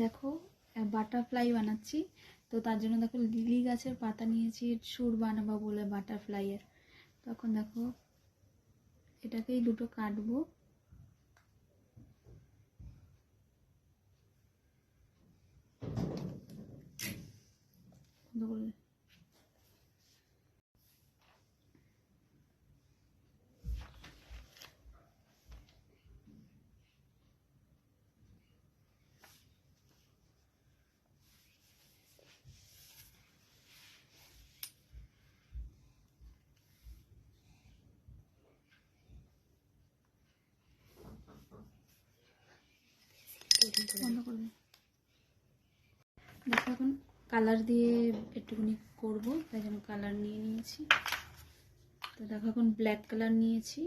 দেখো বাটারফ্লাই বানাচ্ছি। তো তার জন্য দেখো লিলি গাছের পাতা নিয়েছি সুর বানাবো বলে বাটারফ্লাইয়ের। তখন দেখো এটাকেই দুটো কাটবো। বন্ধ করবে। দেখো এখন কালার দিয়ে একটুখানি করবো, তাই জন্য কালার নিয়ে নিয়েছি। তো দেখো এখন ব্ল্যাক কালার নিয়েছি।